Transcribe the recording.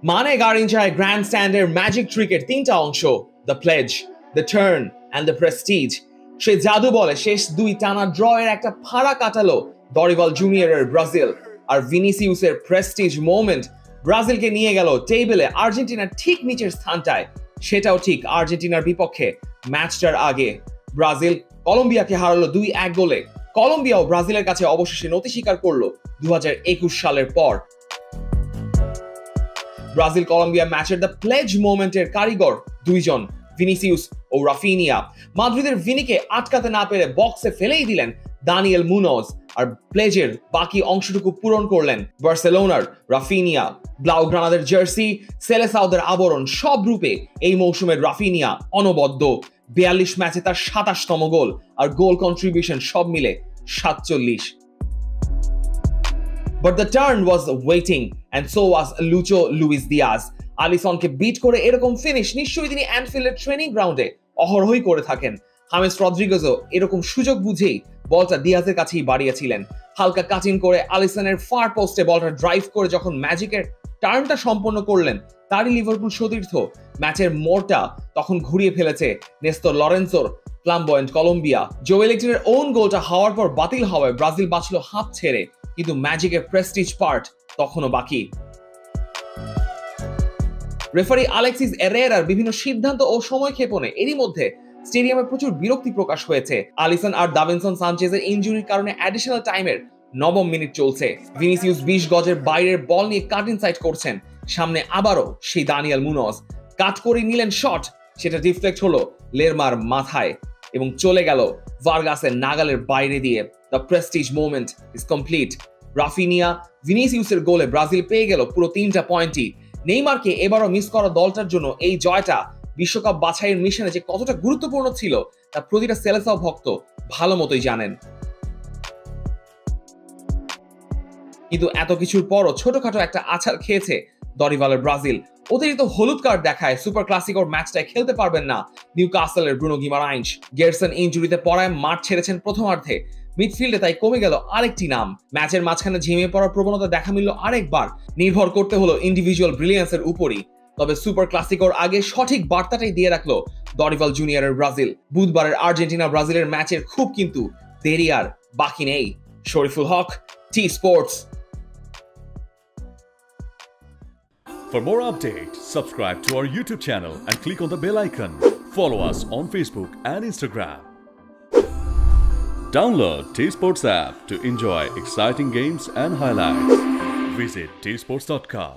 মানে গার্ডিনচায় গ্র্যান্ডস্ট্যান্ডের ম্যাজিক ট্রিকের তিনটা অংশ, the pledge, the turn and the prestige. সে জাদু বলে শেষ দুই টানা ড্রয়ের একটা ফাড়া কাটালো দরিভাল জুনিয়রের ব্রাজিল। আর ভিনিসিউসের প্রেস্টিজ মোমেন্ট ব্রাজিলকে নিয়ে গেল টেবিলে আর্জেন্টিনার ঠিক নিচের স্থানটায়। সেটাও ঠিক আর্জেন্টিনার বিপক্ষে ম্যাচটার আগে। ব্রাজিল কলম্বিয়াকে হারালো 2-1 গোলে। কলম্বিয়াও ব্রাজিলের কাছে অবশেষে নতি স্বীকার করলো 2021 সালের পর। ব্রাজিল কলম্বিয়া ম্যাচের দ্য প্লেজ মোমেন্টের কারিগর দুইজন, ভিনিসিউস ও রাফিনিয়া। মাদ্রিদের ভিনিকে আটকাতে না পেরে বক্সে ফেলেই দিলেন দানিয়েল মুনোজ, আর প্লেজের বাকি অংশটুকু পূরণ করলেন বার্সেলোনার রাফিনিয়া। ব্লাউগ্রানাদের জার্সি, সেলেসাওদের আবরণ সব রূপে এই মৌসুমের রাফিনিয়া অনবদ্য। 42 ম্যাচে তার 27তম গোল, আর গোল কন্ট্রিবিউশন সব মিলে 47। But the turn was waiting, and so was Lucho Luis Diaz. আলিসনকে বিট করে এরকম ফিনিশ নিশ্চয়ই তিনি অ্যানফিল্ডের ট্রেনিং গ্রাউন্ডে অহরহই করে থাকেন। হামেস রদ্রিগেজও এরকম সুযোগ বুঝেই বলটা দিয়াজের কাছেই বাড়িয়েছিলেন। হালকা কাটিং করে আলিসনের ফার পোস্টে বলটা ড্রাইভ করে যখন ম্যাজিকের টার্নটা সম্পন্ন করলেন, তারই লিভারপুল সতীর্থ ম্যাচের মোড়টা তখন ঘুরিয়ে ফেলেছে নেস্তর লরেন্সোর ফ্লাম্বয়েন্ট কলম্বিয়া। জোয়েল এক্টিনের ওন গোলটা হওয়ার পর বাতিল হওয়ায় ব্রাজিল বাঁচল হাফ ছেড়ে, কিন্তু ম্যাজিকের প্রেস্টিজ পার্ট তখনও বাকি। রেফারি আলেক্সিস এরেরার বিভিন্ন সিদ্ধান্ত ও সময় ক্ষেপণে এরই মধ্যে স্টেডিয়ামে প্রচুর বিরক্তি প্রকাশ হয়েছে। আলিসন আর দাভিনসন সানচেজের ইনজুরির কারণে অ্যাডিশনাল টাইমের 9ম মিনিট চলছে। ভিনিসিউস 20 গজের বাইরের বল নিয়ে কাট ইনসাইড করছেন, সামনে আবারও সেই দানিয়েল মুনোজ কাট করে নিলেন শট, সেটা ডিফ্লেক্ট হলো লেরমার মাথায় এবং চলে গেল ভার্গাসের নাগালের বাইরে দিয়ে। The prestige moment is complete. Raphinha ভিনিসিউসের গোলে ব্রাজিল পেয়ে গেল পুরো 3টা পয়েন্টই। নেইমারকে এবারও মিস করা দলটার জন্য এই জয়টা বিশ্বকাপ বাছাইয়ের মিশনে যে কতটা গুরুত্বপূর্ণ ছিল তা প্রতিটা সেলেসাও ভক্ত ভালো মতোই জানেন। কিন্তু এত কিছুর পরও ছোটখাটো একটা আছাড় খেয়েছে দরিভালের ব্রাজিল। অতিরিক্ত হলুদ কার্ড দেখায় সুপার ক্লাসিকোর ম্যাচটায় খেলতে পারবেন না নিউকাসলের ব্রুনো গিমারাইঞ্জ। গেরসন ইনজুরিতে পড়ায় মাঠ ছেড়েছেন প্রথমার্ধে। মিডফিল্ডে তাই কমে গেল আরেকটি নাম। ম্যাচের মাঝখানে ঝিমিয়ে পড়ার প্রবণতা দেখা মিলল আরেকবার। নির্ভর করতে হলো ইন্ডিভিজুয়াল ব্রিলিয়ান্সের উপরই। তবে সুপার ক্লাসিকোর আগে সঠিক বার্তাটাই দিয়ে রাখলো দরিভাল জুনিয়রের ব্রাজিল। বুধবারের আর্জেন্টিনা ব্রাজিলের ম্যাচের খুব কিন্তু দেরি আর বাকি নেই। শরীফুল হক, T Sports. For more updates, subscribe to our YouTube channel and click on the bell icon. Follow us on Facebook and Instagram. Download T Sports app to enjoy exciting games and highlights. Visit tsports.com.